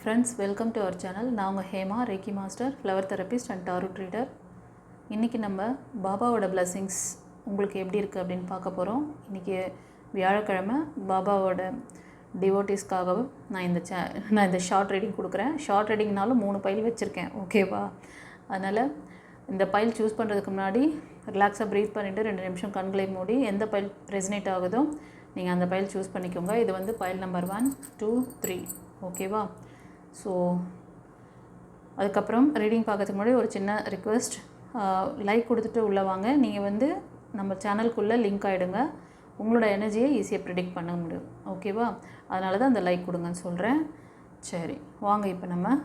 Friends, welcome to our channel. நான் உங்கள் Hema, reiki master, flower therapist and tarot reader. இன்றைக்கி நம்ம பாபாவோட பிளெஸிங்ஸ் உங்களுக்கு எப்படி இருக்குது அப்படின்னு பார்க்க போகிறோம். இன்றைக்கி வியாழக்கிழமை. பாபாவோட டிவோட்டிஸ்க்காகவும் நான் இந்த ஷார்ட் ரீடிங் கொடுக்குறேன். ஷார்ட் ரீடிங்னாலும் 3 பைல் வச்சுருக்கேன், ஓகேவா? அதனால் இந்த பைல் சூஸ் பண்ணுறதுக்கு முன்னாடி ரிலாக்ஸாக ப்ரீத் பண்ணிவிட்டு 2 நிமிஷம் கண்களை மூடி எந்த பைல் ரெசனேட் ஆகுதோ நீங்கள் அந்த பைல் சூஸ் பண்ணிக்கோங்க. இது வந்து பைல் நம்பர் 1, 2, 3, ஓகேவா? ஸோ அதுக்கப்புறம் ரீடிங் பார்க்கறதுக்கு முன்னாடி ஒரு சின்ன ரிக்வெஸ்ட், லைக் கொடுத்துட்டு உள்ளே வாங்க. நீங்கள் வந்து நம்ம சேனலுக்குள்ளே லிங்க் ஆகிடுங்க. உங்களோட எனர்ஜியை ஈஸியாக ப்ரிடிக்ட் பண்ண முடியும், ஓகேவா? அதனால தான் அந்த லைக் கொடுங்கன்னு சொல்கிறேன். சரி, வாங்க இப்போ நம்ம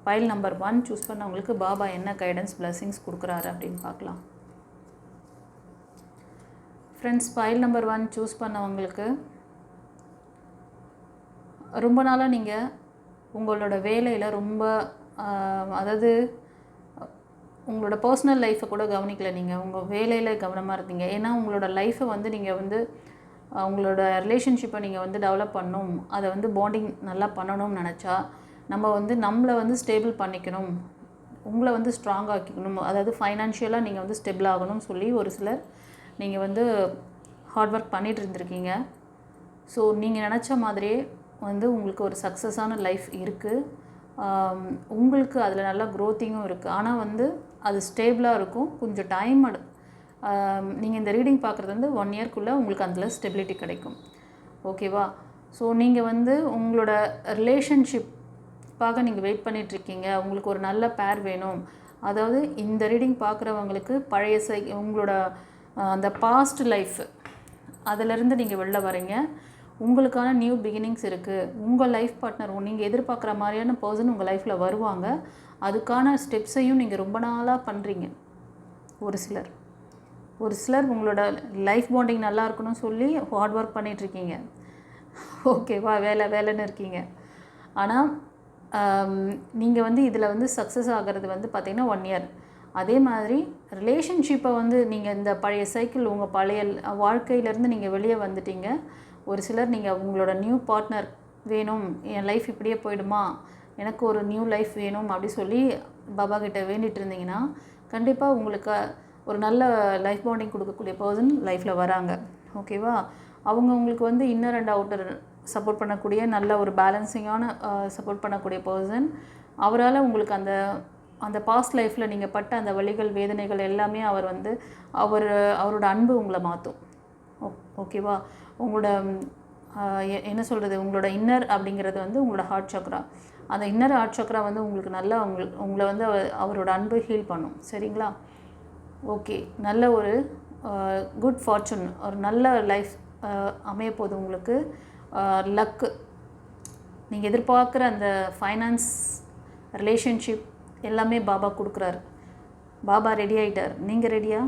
பைல் நம்பர் 1 சூஸ் பண்ணவங்களுக்கு பாபா என்ன கைடன்ஸ் பிளெஸிங்ஸ் கொடுக்குறாரு அப்படின்னு பார்க்கலாம். ஃப்ரெண்ட்ஸ், பைல் நம்பர் 1 சூஸ் பண்ணவங்களுக்கு ரொம்ப நாளாக நீங்கள் உங்களோட வேலையில் ரொம்ப அதாவது உங்களோட பர்சனல் லைஃப்பை கூட கவனிக்கல. நீங்கள் உங்கள் வேலையில் கவனமாக இருந்தீங்க. ஏன்னா உங்களோட லைஃப்பை வந்து நீங்கள் வந்து உங்களோட ரிலேஷன்ஷிப்பை நீங்கள் வந்து டெவலப் பண்ணணும், அதை வந்து பாண்டிங் நல்லா பண்ணணும்னு நினச்சா நம்ம வந்து நம்மளை வந்து ஸ்டேபிள் பண்ணிக்கணும், உங்களை வந்து ஸ்ட்ராங் ஆக்கிக்கணும், அதாவது ஃபைனான்ஷியலாக நீங்கள் வந்து ஸ்டெபிள் ஆகணும்னு சொல்லி ஒரு சிலர் நீங்கள் வந்து ஹார்ட் ஒர்க் பண்ணிகிட்டு இருந்திருக்கீங்க. ஸோ நீங்கள் நினச்ச மாதிரியே வந்து உங்களுக்கு ஒரு சக்ஸஸான லைஃப் இருக்குது. உங்களுக்கு அதில் நல்ல க்ரோத்திங்கும் இருக்குது. ஆனால் வந்து அது ஸ்டேபிளாக இருக்கும். கொஞ்சம் டைம் நீங்கள் இந்த ரீடிங் பார்க்குறது வந்து 1 இயர்க்குள்ளே உங்களுக்கு அதில் ஸ்டெபிலிட்டி கிடைக்கும், ஓகேவா? ஸோ நீங்கள் வந்து உங்களோட ரிலேஷன்ஷிப்பாக நீங்கள் வெயிட் பண்ணிகிட்ருக்கீங்க. உங்களுக்கு ஒரு நல்ல பேர் வேணும். அதாவது இந்த ரீடிங் பார்க்குறவங்களுக்கு பழைய உங்களோட அந்த பாஸ்ட் லைஃப் அதிலேருந்து நீங்கள் வெளில வரீங்க. உங்களுக்கான நியூ பிகினிங்ஸ் இருக்குது. உங்கள் லைஃப் பார்ட்னர் நீங்கள் எதிர்பார்க்குற மாதிரியான பர்சன் உங்கள் லைஃப்பில் வருவாங்க. அதுக்கான ஸ்டெப்ஸையும் நீங்கள் ரொம்ப நாளாக பண்ணுறீங்க. ஒரு சிலர் உங்களோட லைஃப் பாண்டிங் நல்லா இருக்கணும்னு சொல்லி ஹார்ட் ஒர்க் பண்ணிகிட்ருக்கீங்க, ஓகேவா? வேலைன்னு இருக்கீங்க. ஆனால் நீங்கள் வந்து இதில் வந்து சக்ஸஸ் ஆகிறது வந்து பார்த்திங்கன்னா 1 இயர். அதே மாதிரி ரிலேஷன்ஷிப்பை வந்து நீங்கள் இந்த பழைய சைக்கிள் உங்கள் பழைய வாழ்க்கையிலேருந்து நீங்கள் வெளியே வந்துட்டீங்க. ஒரு சிலர் நீங்கள் உங்களோட நியூ பார்ட்னர் வேணும், என் லைஃப் இப்படியே போயிடுமா, எனக்கு ஒரு நியூ லைஃப் வேணும் அப்படி சொல்லி பாபா கிட்ட வேண்டிகிட்டு இருந்தீங்கன்னா கண்டிப்பாக உங்களுக்கு ஒரு நல்ல லைஃப் பாண்டிங் கொடுக்கக்கூடிய பர்சன் லைஃப்பில் வராங்க, ஓகேவா? அவங்க உங்களுக்கு வந்து இன்னர் அண்ட் அவுட்டர் சப்போர்ட் பண்ணக்கூடிய நல்ல ஒரு பேலன்சிங்கான சப்போர்ட் பண்ணக்கூடிய பர்சன். அவரால் உங்களுக்கு அந்த பாஸ்ட் லைஃப்பில் நீங்கள் பட்ட அந்த வலிகள் வேதனைகள் எல்லாமே அவரோட அன்பு உங்களை மாற்றும், ஓகேவா? உங்களோட என்ன சொல்கிறது, உங்களோட இன்னர் அப்படிங்கிறது வந்து உங்களோட ஹார்ட் சக்ரா. அந்த இன்னர் ஹார்ட் சக்ரா வந்து உங்களுக்கு நல்லா உங்களை வந்து அவரோட அன்பு ஹீல் பண்ணும், சரிங்களா? ஓகே, நல்ல ஒரு குட் ஃபார்ச்சூன், ஒரு நல்ல லைஃப் அமைய போகுது உங்களுக்கு. லக்கு, நீங்கள் எதிர்பார்க்குற அந்த ஃபைனான்ஸ் ரிலேஷன்ஷிப் எல்லாமே பாபா கொடுக்குறாரு. பாபா ரெடி ஆகிட்டார். நீங்கள் ரெடியா?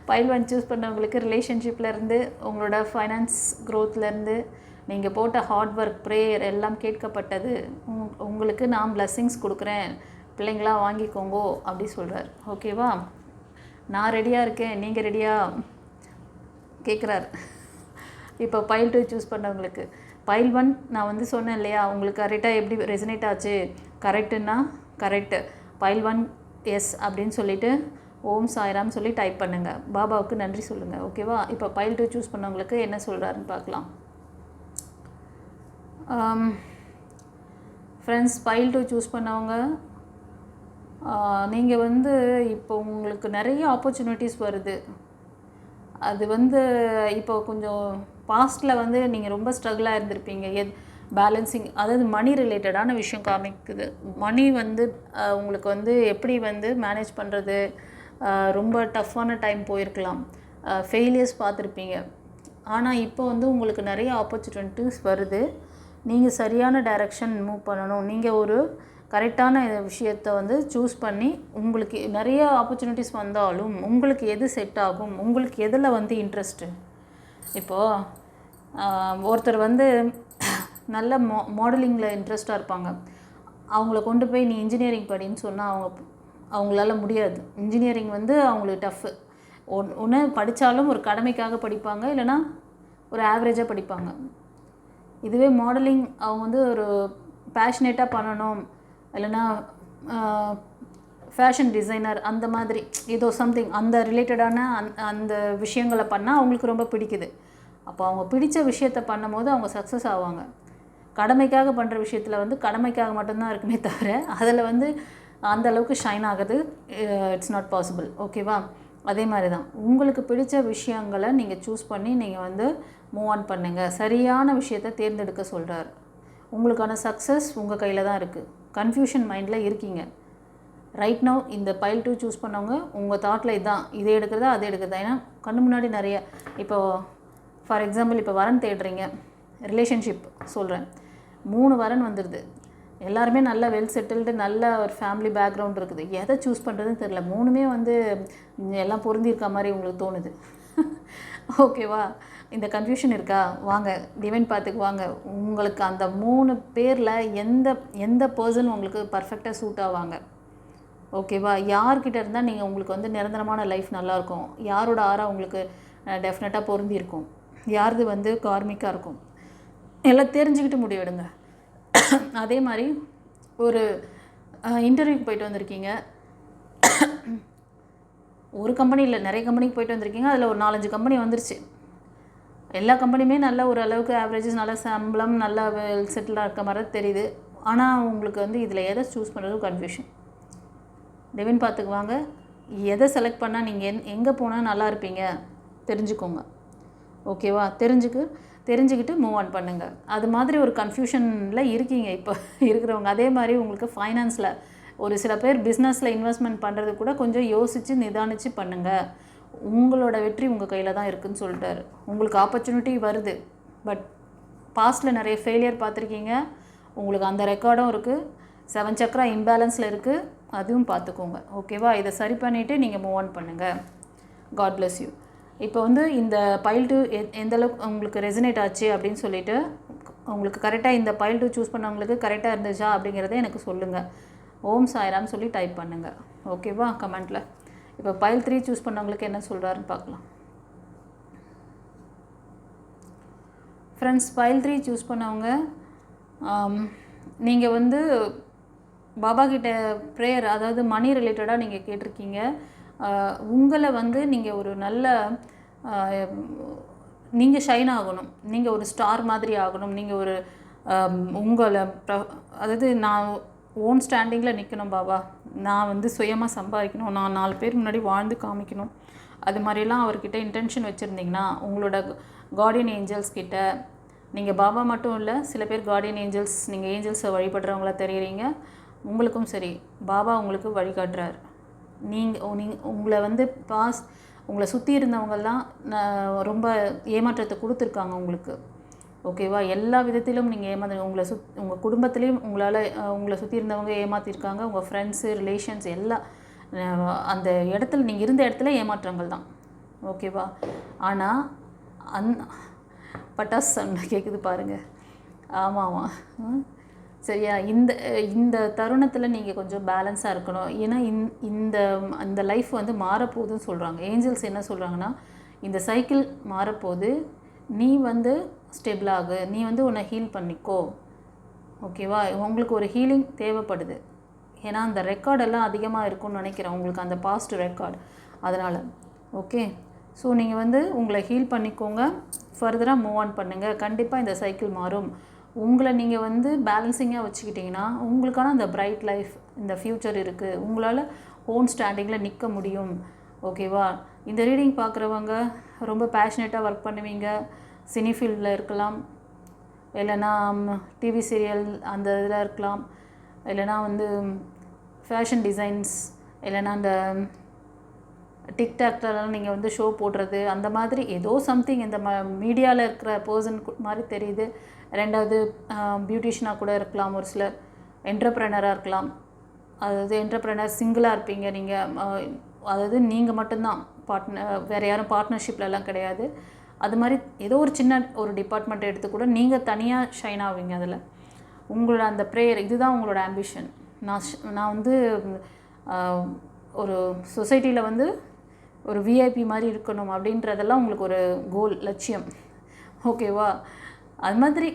பைல் 1 சூஸ் பண்ணவங்களுக்கு ரிலேஷன்ஷிப்லேருந்து உங்களோட ஃபைனான்ஸ் க்ரோத்லேருந்து நீங்கள் போட்ட ஹார்ட் ஒர்க் ப்ரேயர் எல்லாம் கேட்கப்பட்டது. உங்களுக்கு நான் பிளெஸ்ஸிங்ஸ் கொடுக்குறேன், பிள்ளைங்களா வாங்கிக்கோங்கோ அப்படி சொல்கிறார், ஓகேவா? நான் ரெடியாக இருக்கேன், நீங்கள் ரெடியா கேட்குறாரு. இப்போ பைல் 2 சூஸ் பண்ணவங்களுக்கு பைல் 1 நான் வந்து சொன்னேன் இல்லையா, உங்களுக்கு கரெக்டாக எப்படி ரெசனேட் ஆச்சு? கரெக்டுன்னா கரெக்டு. பைல் 1 எஸ் அப்படின்னு சொல்லிவிட்டு ஓம் சாய்ராம் சொல்லி டைப் பண்ணுங்கள். பாபாவுக்கு நன்றி சொல்லுங்கள், ஓகேவா? இப்போ பைல் 2 சூஸ் பண்ணவங்களுக்கு என்ன சொல்கிறாருன்னு பார்க்கலாம். ஃப்ரெண்ட்ஸ், பைல் 2 சூஸ் பண்ணவங்க நீங்கள் வந்து இப்போ உங்களுக்கு நிறைய ஆப்பர்ச்சுனிட்டிஸ் வருது. அது வந்து இப்போ கொஞ்சம் பாஸ்ட்டில் வந்து நீங்கள் ரொம்ப ஸ்ட்ரகிளாக இருந்திருப்பீங்க. பேலன்சிங், அதாவது மணி ரிலேட்டடான விஷயம் காமிக்குது. மணி வந்து உங்களுக்கு வந்து எப்படி வந்து மேனேஜ் பண்ணுறது, ரொம்ப டஃப்பான டைம் போயிருக்கலாம், ஃபெயிலியர்ஸ் பார்த்துருப்பீங்க. ஆனால் இப்போ வந்து உங்களுக்கு நிறைய ஆப்பர்ச்சுனிட்டிஸ் வருது. நீங்கள் சரியான டைரெக்ஷன் மூவ் பண்ணணும். நீங்கள் ஒரு கரெக்டான விஷயத்தை வந்து சூஸ் பண்ணி, உங்களுக்கு நிறைய ஆப்பர்ச்சுனிட்டிஸ் வந்தாலும் உங்களுக்கு எது செட் ஆகும், உங்களுக்கு எதில் வந்து இன்ட்ரெஸ்ட்டு. இப்போது ஒருத்தர் வந்து நல்ல மாடலிங்கில் இன்ட்ரெஸ்ட்டாக இருப்பாங்க. அவங்கள கொண்டு போய் நீ இன்ஜினியரிங் படின்னு சொன்னால் அவங்களால முடியாது. இன்ஜினியரிங் வந்து அவங்களுக்கு டஃப்பு. ஒன்று படித்தாலும் ஒரு கடமைக்காக படிப்பாங்க, இல்லைனா ஒரு ஆவரேஜாக படிப்பாங்க. இதுவே மாடலிங் அவங்க வந்து ஒரு பேஷனேட்டாக பண்ணணும், இல்லைன்னா ஃபேஷன் டிசைனர் அந்த மாதிரி ஏதோ சம்திங் அந்த ரிலேட்டடான அந்த விஷயங்களை பண்ணால் அவங்களுக்கு ரொம்ப பிடிக்குது. அப்போ அவங்க பிடித்த விஷயத்தை பண்ணும் போது அவங்க சக்ஸஸ் ஆவாங்க. கடமைக்காக பண்ணுற விஷயத்தில் வந்து கடமைக்காக மட்டும்தான் இருக்குமே தவிர அதில் வந்து அந்த அளவுக்கு ஷைன் ஆகுது இட்ஸ் நாட் பாசிபிள். ஓகேவா? அதே மாதிரி தான் உங்களுக்கு பிடித்த விஷயங்களை நீங்கள் சூஸ் பண்ணி நீங்கள் வந்து மூவ் ஆன் பண்ணுங்கள். சரியான விஷயத்தை தேர்ந்தெடுக்க சொல்கிறார். உங்களுக்கான சக்ஸஸ் உங்கள் கையில் தான் இருக்குது. கன்ஃபியூஷன் மைண்டில் இருக்கீங்க ரைட் நவ். இந்த பைல் 2 சூஸ் பண்ணவங்க உங்கள் தாட்டில் இதுதான், இதே எடுக்கிறதா அதே எடுக்கிறதா. ஏன்னா கண்ணு முன்னாடி நிறைய இப்போது ஃபார் எக்ஸாம்பிள் இப்போ வரன் தேடுறீங்க, ரிலேஷன்ஷிப் சொல்கிறேன், 3 வரன் வந்துடுது. எல்லாருமே நல்லா வெல் செட்டில்டு, நல்ல ஒரு ஃபேமிலி பேக்ரவுண்ட் இருக்குது. எதை சூஸ் பண்ணுறதுன்னு தெரில. 3மே வந்து எல்லாம் பொருந்திருக்க மாதிரி உங்களுக்கு தோணுது. ஓகேவா? இந்த கன்ஃபியூஷன் இருக்கா? வாங்க டிவைன் பாத்துக்கு வாங்க. உங்களுக்கு அந்த 3 பேரில் எந்த பர்சன் உங்களுக்கு பர்ஃபெக்டாக சூட் ஆவாங்க? ஓகேவா? யார்கிட்ட இருந்தால் நீங்கள் உங்களுக்கு வந்து நிரந்தரமான லைஃப் நல்லாயிருக்கும், யாரோட ஆரா உங்களுக்கு டெஃபினட்டாக பொருந்திருக்கும், யாருது வந்து கார்மிக்காக இருக்கும், எல்லாம் தெரிஞ்சுக்கிட்டு முடிவெடுங்க. அதே மாதிரி ஒரு இன்டர்வியூக்கு போயிட்டு வந்திருக்கீங்க, ஒரு கம்பெனி இல்லை நிறைய கம்பெனிக்கு போயிட்டு வந்திருக்கீங்க, அதில் ஒரு 4-5 கம்பெனி வந்துருச்சு. எல்லா கம்பெனியுமே நல்ல ஒரு அளவுக்கு ஆவரேஜஸ், நல்ல சம்பளம், நல்ல வெல் செட்டிலாக இருக்க மாதிரி தெரியுது. ஆனால் உங்களுக்கு வந்து இதில் எதை சூஸ் பண்ணுறது கன்ஃபியூஷன். டிவைன் பாத்துக்கு வாங்க. எதை செலக்ட் பண்ணால் நீங்கள் எங்கே போனால் நல்லா இருப்பீங்க தெரிஞ்சுக்கோங்க. ஓகேவா? தெரிஞ்சுக்கிட்டு மூவ் ஆன் பண்ணுங்கள். அது மாதிரி ஒரு கன்ஃபியூஷனில் இருக்கீங்க இப்போ இருக்கிறவங்க. அதே மாதிரி உங்களுக்கு ஃபைனான்ஸில் ஒரு சில பேர் பிஸ்னஸில் இன்வெஸ்ட்மெண்ட் பண்ணுறது கூட கொஞ்சம் யோசித்து நிதானித்து பண்ணுங்கள். உங்களோட வெற்றி உங்கள் கையில் தான் இருக்குதுன்னு சொல்லிட்டாரு. உங்களுக்கு ஆப்பர்ச்சுனிட்டி வருது, பட் பாஸ்ட்டில் நிறைய ஃபெயிலியர் பார்த்துருக்கீங்க, உங்களுக்கு அந்த ரெக்கார்டும் இருக்குது. 7 சக்கரா இம்பேலன்ஸில் இருக்குது, அதுவும் பார்த்துக்கோங்க. ஓகேவா? இதை சரி பண்ணிவிட்டு நீங்கள் மூவ் ஆன் பண்ணுங்கள். God bless you. இப்போ வந்து இந்த பைல் 2 எந்த அளவுக்கு உங்களுக்கு ரெசனேட் ஆச்சு அப்படின்னு சொல்லிவிட்டு, உங்களுக்கு கரெக்டாக இந்த பைல் 2 சூஸ் பண்ணவங்களுக்கு கரெக்டாக இருந்துச்சா அப்படிங்கிறத எனக்கு சொல்லுங்கள். ஓம் சாய்ராம் சொல்லி டைப் பண்ணுங்கள். ஓகேவா? கமெண்ட்டில். இப்போ பைல் 3 சூஸ் பண்ணவங்களுக்கு என்ன சொல்கிறாருன்னு பார்க்கலாம். ஃப்ரெண்ட்ஸ், பைல் 3 சூஸ் பண்ணவங்க நீங்கள் வந்து பாபா கிட்ட ப்ரேயர், அதாவது மணி ரிலேட்டடாக நீங்கள் கேட்டிருக்கீங்க. உங்களை வந்து நீங்கள் ஒரு நல்ல நீங்கள் ஷைன் ஆகணும், நீங்கள் ஒரு ஸ்டார் மாதிரி ஆகணும், நீங்கள் ஒரு உங்களை அதாவது நான் ஓன் ஸ்டாண்டிங்கில் நிற்கணும் பாபா, நான் வந்து சுயமாக சம்பாதிக்கணும், நான் 4 பேர் முன்னாடி வாழ்ந்து காமிக்கணும், அது மாதிரிலாம் அவர்கிட்ட இன்டென்ஷன் வச்சுருந்தீங்கன்னா உங்களோட கார்டியன் ஏஞ்சல்ஸ் கிட்ட, நீங்கள் பாபா மட்டும் இல்லை, சில பேர் கார்டியன் ஏஞ்சல்ஸ், நீங்கள் ஏஞ்சல்ஸை வழிபடுறவங்களா தெரியுறீங்க, உங்களுக்கும் சரி பாபா உங்களுக்கு வழிகாட்டுறார். உங்களை வந்து உங்களை சுற்றி இருந்தவங்கெல்லாம் ரொம்ப ஏமாற்றத்தை கொடுத்துருக்காங்க உங்களுக்கு. ஓகேவா? எல்லா விதத்திலும் நீங்கள் உங்கள் குடும்பத்துலேயும் உங்களை சுற்றி இருந்தவங்க ஏமாற்றிருக்காங்க. உங்கள் ஃப்ரெண்ட்ஸு, ரிலேஷன்ஸ் எல்லாம் அந்த இடத்துல நீங்கள் இருந்த இடத்துல ஏமாற்றங்கள் தான். ஓகேவா? ஆனால் பட்டாசு சண்டை கேட்குது பாருங்கள். ஆமாம், சரியா? இந்த தருணத்தில் நீங்கள் கொஞ்சம் பேலன்ஸாக இருக்கணும். ஏன்னா இந்த லைஃப் வந்து மாறப்போகுதுன்னு சொல்கிறாங்க. ஏஞ்சல்ஸ் என்ன சொல்கிறாங்கன்னா, இந்த சைக்கிள் மாறப்போகுது, நீ வந்து ஸ்டெபிள் ஆகு, நீ வந்து உன்னை ஹீல் பண்ணிக்கோ. ஓகேவா? உங்களுக்கு ஒரு ஹீலிங் தேவைப்படுது. ஏன்னா அந்த ரெக்கார்டெல்லாம் அதிகமாக இருக்கும்னு நினைக்கிறேன் உங்களுக்கு, அந்த பாஸ்ட் ரெக்கார்டு. அதனால் ஓகே, ஸோ நீங்கள் வந்து உங்களை ஹீல் பண்ணிக்கோங்க, ஃபர்தராக மூவ் ஆன் பண்ணுங்கள். கண்டிப்பாக இந்த சைக்கிள் மாறும். உங்களை நீங்கள் வந்து பேலன்சிங்காக வச்சுக்கிட்டிங்கன்னா உங்களுக்கான அந்த பிரைட் லைஃப், இந்த ஃப்யூச்சர் இருக்குது. உங்களால் ஓன் ஸ்டாண்டிங்கில் நிற்க முடியும். ஓகேவா? இந்த ரீடிங் பார்க்குறவங்க ரொம்ப பேஷனேட்டாக ஒர்க் பண்ணுவீங்க. சினி ஃபீல்டில் இருக்கலாம், இல்லைனா டிவி சீரியல் அந்த இதில் இருக்கலாம், இல்லைனா வந்து ஃபேஷன் டிசைன்ஸ், இல்லைனா அந்த டிக்டாக்டர்லாம் நீங்கள் வந்து ஷோ போடுறது, அந்த மாதிரி ஏதோ சம்திங் இந்த மீடியாவில் இருக்கிற பர்சன் மாதிரி தெரியுது. 2வது பியூட்டிஷியனாக கூட இருக்கலாம், ஒரு சிலர் என்டர்ப்ரெனராக இருக்கலாம். அதாவது என்டர்ப்ரெனர் சிங்கிளாக இருப்பீங்க நீங்கள், அதாவது நீங்கள் மட்டும்தான் வேறு யாரும் பார்ட்னர்ஷிப்லலாம் கிடையாது. அது மாதிரி ஏதோ ஒரு சின்ன ஒரு டிபார்ட்மெண்ட் எடுத்து கூட நீங்கள் தனியாக ஷைன் ஆவீங்க. அதில் உங்களோட அந்த ப்ரேயர், இதுதான் உங்களோட ஆம்பிஷன். நான் வந்து ஒரு சொசைட்டியில் வந்து ஒரு விஐபி மாதிரி இருக்கணும் அப்படின்றதெல்லாம் உங்களுக்கு ஒரு கோல், லட்சியம். ஓகேவா? அது மாதிரி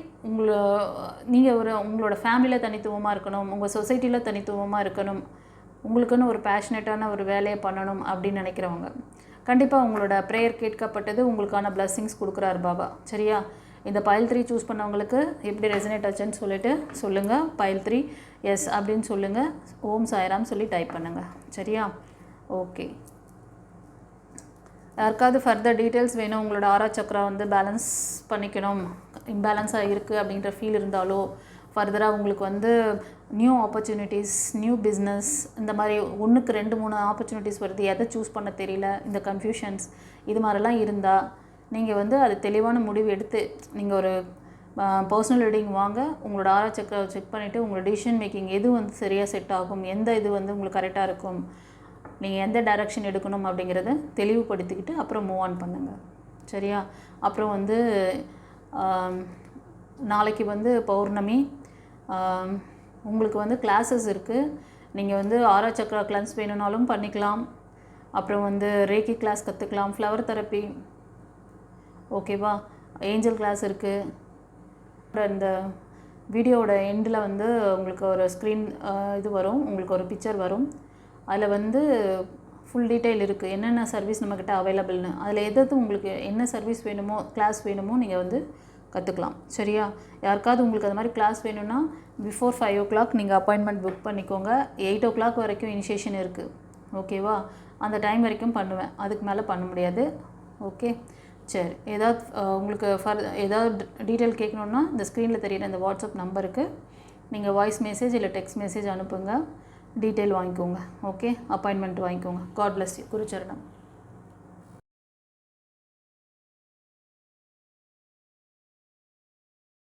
நீங்கள் உங்களோட ஃபேமிலியில் தனித்துவமாக இருக்கணும், உங்கள் சொசைட்டியில் தனித்துவமாக இருக்கணும், உங்களுக்குன்னு ஒரு பேஷனேட்டான ஒரு வேலையை பண்ணணும் அப்படின்னு நினைக்கிறவங்க கண்டிப்பாக உங்களோட ப்ரேயர் கேட்கப்பட்டது, உங்களுக்கான பிளஸ்ஸிங்ஸ் கொடுக்குறாரு பாபா. சரியா? இந்த பைல் 3 சூஸ் பண்ணவங்களுக்கு எப்படி ரெசனேட் ஆச்சுன்னு சொல்லிட்டு சொல்லுங்கள். பைல் 3 எஸ் அப்படின்னு சொல்லுங்கள். ஓம் சாய்ராம் சொல்லி டைப் பண்ணுங்கள். சரியா? ஓகே. யாருக்காவது ஃபர்தர் டீட்டெயில்ஸ் வேணும், உங்களோட ஆரா சக்ரா வந்து பேலன்ஸ் பண்ணிக்கணும், இம்பேலன்ஸாக இருக்குது அப்படின்ற ஃபீல் இருந்தாலோ, ஃபர்தராக உங்களுக்கு வந்து நியூ ஆப்பர்ச்சுனிட்டிஸ், நியூ பிஸ்னஸ், இந்த மாதிரி 1க்கு 2 3 ஆப்பர்ச்சுனிட்டிஸ் வருது, எதை சூஸ் பண்ண தெரியல, இந்த கன்ஃபியூஷன்ஸ் இது மாதிரிலாம் இருந்தால் நீங்கள் வந்து அது தெளிவான முடிவு எடுத்து நீங்கள் ஒரு பர்சனல் ரீடிங் வாங்க. உங்களோட ஆரா சக்ராவை செக் பண்ணிவிட்டு உங்களோட டிசிஷன் மேக்கிங் எது வந்து சரியாக செட் ஆகும், எந்த இது வந்து உங்களுக்கு கரெக்டாக இருக்கும், நீங்கள் எந்த டைரக்ஷன் எடுக்கணும் அப்படிங்கிறத தெளிவுபடுத்திக்கிட்டு அப்புறம் மூவ் ஆன் பண்ணுங்கள். சரியா? அப்புறம் வந்து நாளைக்கு வந்து பௌர்ணமி, உங்களுக்கு வந்து கிளாஸஸ் இருக்குது. நீங்கள் வந்து ஆரா சக்ரா கிளாஸ் வேணும்னாலும் பண்ணிக்கலாம். அப்புறம் வந்து ரேக்கி கிளாஸ் கற்றுக்கலாம், ஃப்ளவர் தெரப்பி, ஓகேவா, ஏஞ்சல் கிளாஸ் இருக்குது. இந்த வீடியோவோட எண்டில் வந்து உங்களுக்கு ஒரு ஸ்க்ரீன் இது வரும், உங்களுக்கு ஒரு பிக்சர் வரும். அதில் வந்து ஃபுல் டீட்டெயில் இருக்குது, என்னென்ன சர்வீஸ் நம்மக்கிட்ட அவைலபிள்னு. அதில் எது உங்களுக்கு என்ன சர்வீஸ் வேணுமோ, கிளாஸ் வேணுமோ நீங்கள் வந்து கற்றுக்கலாம். சரியா? யாருக்காவது உங்களுக்கு அது மாதிரி கிளாஸ் வேணும்னா பிஃபோர் 5 o'clock நீங்கள் அப்பாயின்மெண்ட் புக் பண்ணிக்கோங்க. 8 o'clock வரைக்கும் இனிஷியேஷன் இருக்குது. ஓகேவா? அந்த டைம் வரைக்கும் பண்ணுவேன், அதுக்கு மேலே பண்ண முடியாது. ஓகே, சரி. ஏதாவது உங்களுக்கு ஏதாவது டீட்டெயில் கேட்கணுன்னா இந்த ஸ்க்ரீனில் தெரியுற இந்த வாட்ஸ்அப் நம்பருக்கு நீங்கள் வாய்ஸ் மெசேஜ் இல்லை டெக்ஸ்ட் மெசேஜ் அனுப்புங்க, டீட்டெயில் வாங்கிக்கோங்க. ஓகே, அப்பாயின்மெண்ட் வாங்கிக்கோங்க. God bless you. குருச்சரணம்.